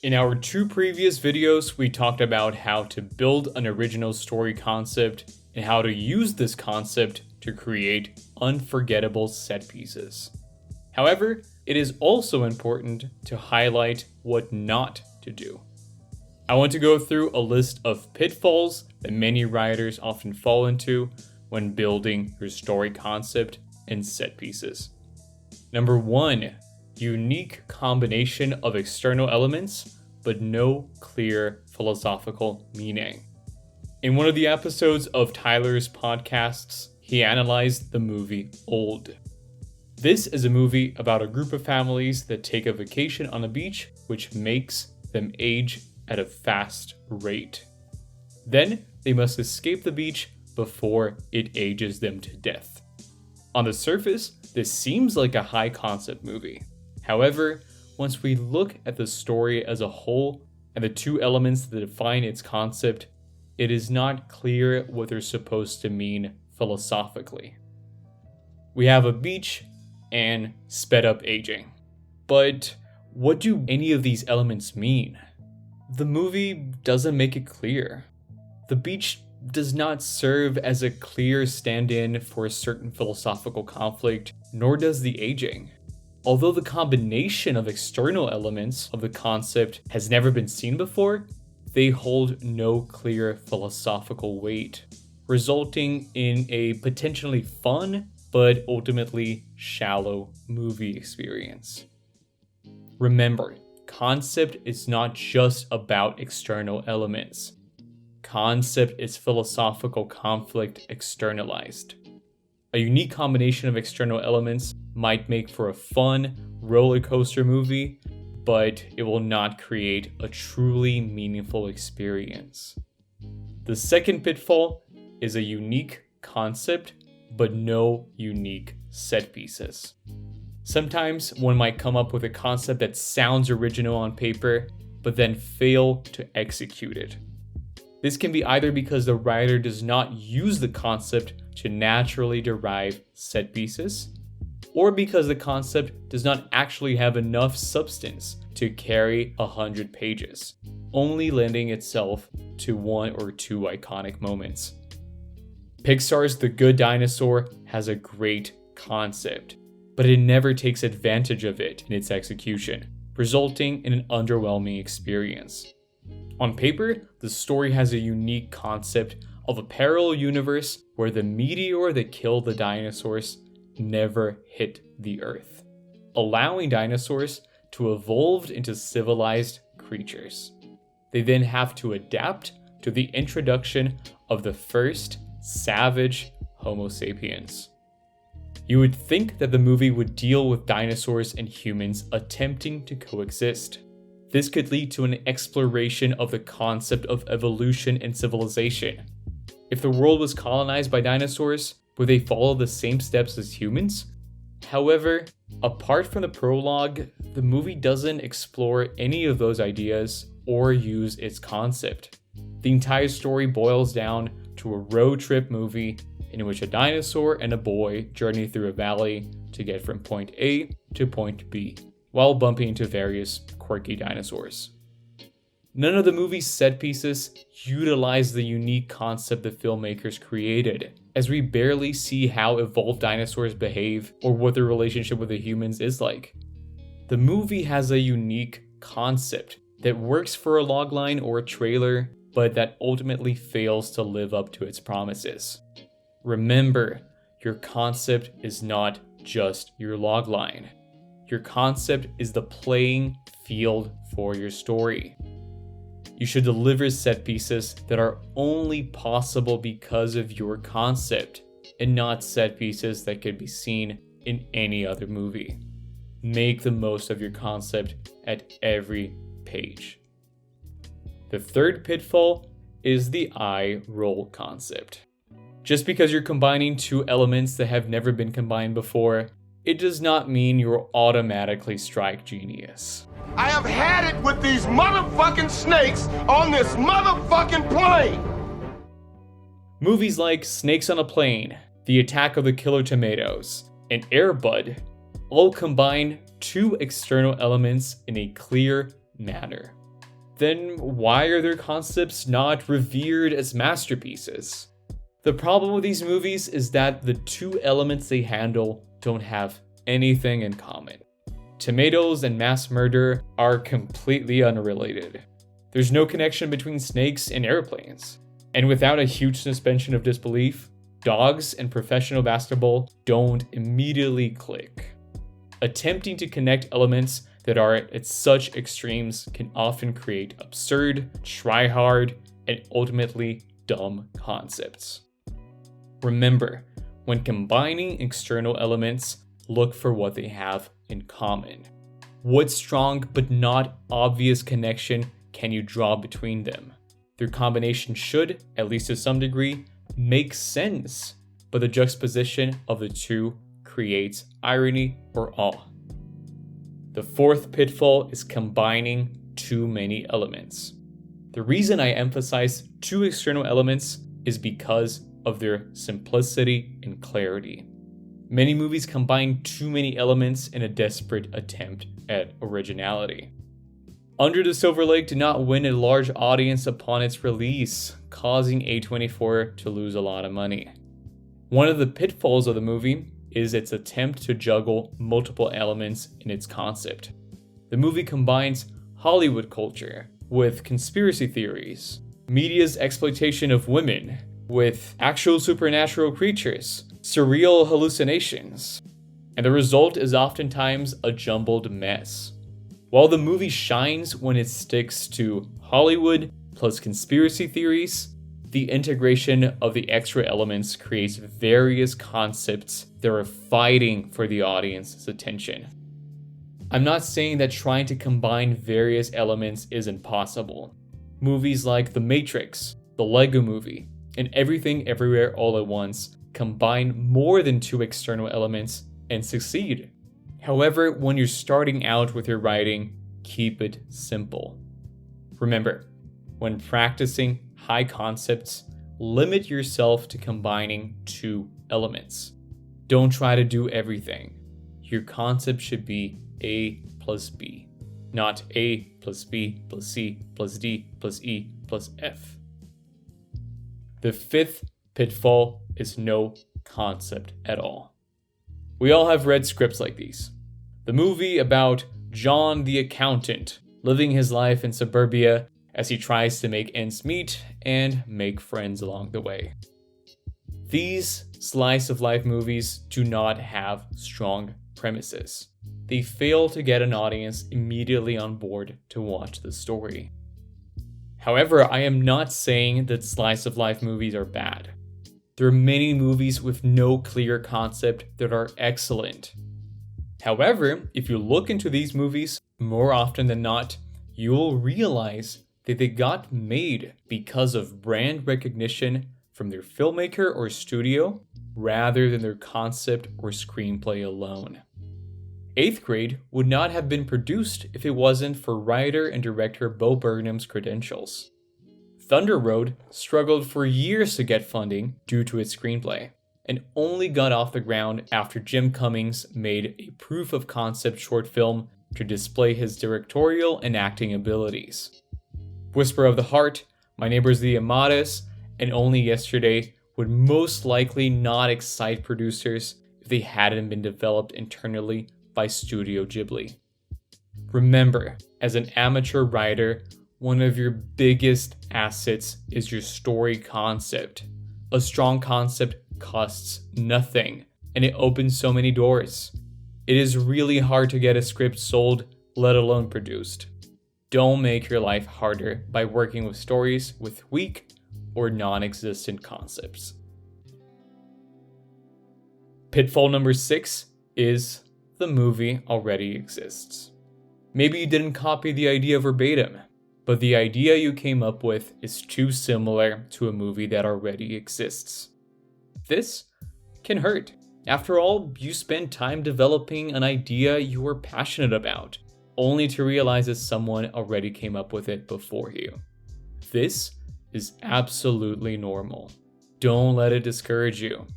In our two previous videos, we talked about how to build an original story concept and how to use this concept to create unforgettable set pieces. However, it is also important to highlight what not to do. I want to go through a list of pitfalls that many writers often fall into when building your story concept and set pieces. Number 1, unique combination of external elements, but no clear philosophical meaning. In one of the episodes of Tyler's podcasts, he analyzed the movie Old. This is a movie about a group of families that take a vacation on a beach, which makes them age at a fast rate. Then they must escape the beach before it ages them to death. On the surface, this seems like a high concept movie. However, once we look at the story as a whole and the two elements that define its concept, it is not clear what they're supposed to mean philosophically. We have a beach and sped up aging. But what do any of these elements mean? The movie doesn't make it clear. The beach does not serve as a clear stand-in for a certain philosophical conflict, nor does the aging. Although the combination of external elements of the concept has never been seen before, they hold no clear philosophical weight, resulting in a potentially fun but ultimately shallow movie experience. Remember, concept is not just about external elements. Concept is philosophical conflict externalized. A unique combination of external elements might make for a fun roller coaster movie, but it will not create a truly meaningful experience. The second pitfall is a unique concept, but no unique set pieces. Sometimes one might come up with a concept that sounds original on paper, but then fail to execute it. This can be either because the writer does not use the concept to naturally derive set pieces, or because the concept does not actually have enough substance to carry 100 pages, only lending itself to one or two iconic moments. Pixar's The Good Dinosaur has a great concept, but it never takes advantage of it in its execution, resulting in an underwhelming experience. On paper, the story has a unique concept of a parallel universe where the meteor that killed the dinosaurs never hit the Earth, allowing dinosaurs to evolve into civilized creatures. They then have to adapt to the introduction of the first savage Homo sapiens. You would think that the movie would deal with dinosaurs and humans attempting to coexist. This could lead to an exploration of the concept of evolution and civilization. If the world was colonized by dinosaurs, would they follow the same steps as humans? However, apart from the prologue, the movie doesn't explore any of those ideas or use its concept. The entire story boils down to a road trip movie in which a dinosaur and a boy journey through a valley to get from point A to point B, while bumping into various quirky dinosaurs. None of the movie's set pieces utilize the unique concept the filmmakers created, as we barely see how evolved dinosaurs behave or what their relationship with the humans is like. The movie has a unique concept that works for a logline or a trailer, but that ultimately fails to live up to its promises. Remember, your concept is not just your logline. Your concept is the playing field for your story. You should deliver set pieces that are only possible because of your concept, and not set pieces that could be seen in any other movie. Make the most of your concept at every page. The third pitfall is the eye roll concept. Just because you're combining two elements that have never been combined before, it does not mean you'll automatically strike genius. I have had it with these motherfucking snakes on this motherfucking plane! Movies like Snakes on a Plane, The Attack of the Killer Tomatoes, and Air Bud all combine two external elements in a clear manner. then why are their concepts not revered as masterpieces? The problem with these movies is that the two elements they handle don't have anything in common. Tomatoes and mass murder are completely unrelated. There's no connection between snakes and airplanes. And without a huge suspension of disbelief, dogs and professional basketball don't immediately click. Attempting to connect elements that are at such extremes can often create absurd, try-hard, and ultimately dumb concepts. Remember, when combining external elements, look for what they have in common. What strong but not obvious connection can you draw between them? Their combination should, at least to some degree, make sense, but the juxtaposition of the two creates irony or awe. The fourth pitfall is combining too many elements. The reason I emphasize two external elements is because of their simplicity and clarity. Many movies combine too many elements in a desperate attempt at originality. Under the Silver Lake did not win a large audience upon its release, causing A24 to lose a lot of money. One of the pitfalls of the movie is its attempt to juggle multiple elements in its concept. The movie combines Hollywood culture with conspiracy theories, media's exploitation of women, with actual supernatural creatures, surreal hallucinations, and the result is oftentimes a jumbled mess. While the movie shines when it sticks to Hollywood plus conspiracy theories, the integration of the extra elements creates various concepts that are fighting for the audience's attention. I'm not saying that trying to combine various elements is impossible. Movies like The Matrix, The Lego Movie, and Everything Everywhere All at Once combine more than two external elements and succeed. However, when you're starting out with your writing, keep it simple. Remember, when practicing high concepts, limit yourself to combining two elements. Don't try to do everything. Your concept should be A plus B, not A plus B plus C plus D plus E plus F. The fifth pitfall is no concept at all. We all have read scripts like these. The movie about John the accountant living his life in suburbia as he tries to make ends meet and make friends along the way. These slice of life movies do not have strong premises. They fail to get an audience immediately on board to watch the story. However, I am not saying that slice of life movies are bad. There are many movies with no clear concept that are excellent. However, if you look into these movies, more often than not, you'll realize that they got made because of brand recognition from their filmmaker or studio, rather than their concept or screenplay alone. 8th Grade would not have been produced if it wasn't for writer and director Bo Burnham's credentials. Thunder Road struggled for years to get funding due to its screenplay, and only got off the ground after Jim Cummings made a proof of concept short film to display his directorial and acting abilities. Whisper of the Heart, My Neighbors the Amadas, and Only Yesterday would most likely not excite producers if they hadn't been developed internally by Studio Ghibli. Remember, as an amateur writer, one of your biggest assets is your story concept. A strong concept costs nothing, and it opens so many doors. It is really hard to get a script sold, let alone produced. Don't make your life harder by working with stories with weak or non-existent concepts. Pitfall number 6 is the movie already exists. Maybe you didn't copy the idea verbatim, but the idea you came up with is too similar to a movie that already exists. This can hurt. After all, you spend time developing an idea you were passionate about, only to realize that someone already came up with it before you. This is absolutely normal. Don't let it discourage you.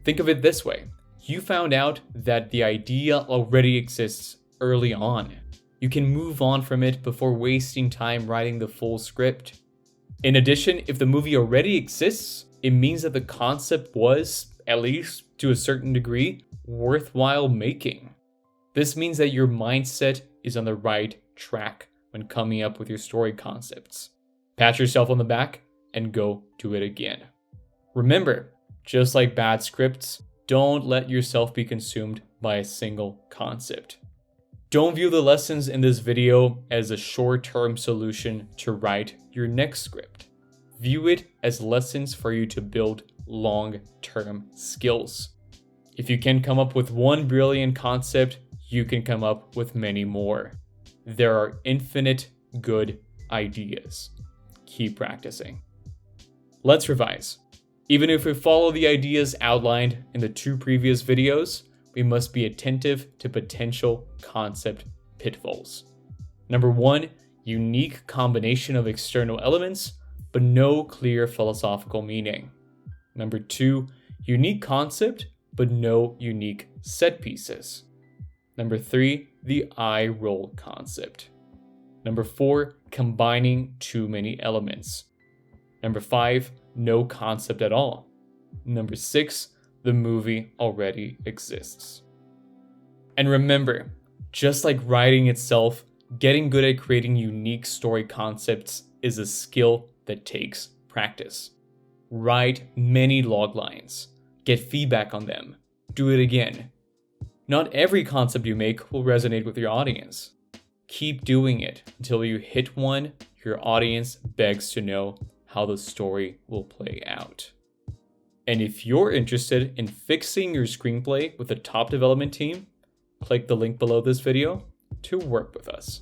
Think of it this way. You found out that the idea already exists early on. You can move on from it before wasting time writing the full script. In addition, if the movie already exists, it means that the concept was, at least to a certain degree, worthwhile making. This means that your mindset is on the right track when coming up with your story concepts. Pat yourself on the back and go do it again. Remember, just like bad scripts, don't let yourself be consumed by a single concept. Don't view the lessons in this video as a short-term solution to write your next script. View it as lessons for you to build long-term skills. If you can come up with one brilliant concept, you can come up with many more. There are infinite good ideas. Keep practicing. Let's revise. Even if we follow the ideas outlined in the 2 previous videos, we must be attentive to potential concept pitfalls. Number 1, unique combination of external elements, but no clear philosophical meaning. Number 2, unique concept, but no unique set pieces. Number 3, the eye roll concept. Number 4, combining too many elements. Number 5, no concept at all. Number 6, the movie already exists. And remember, just like writing itself, getting good at creating unique story concepts is a skill that takes practice. Write many log lines. Get feedback on them. Do it again. Not every concept you make will resonate with your audience. Keep doing it until you hit one your audience begs to know how the story will play out. And if you're interested in fixing your screenplay with a top development team, click the link below this video to work with us.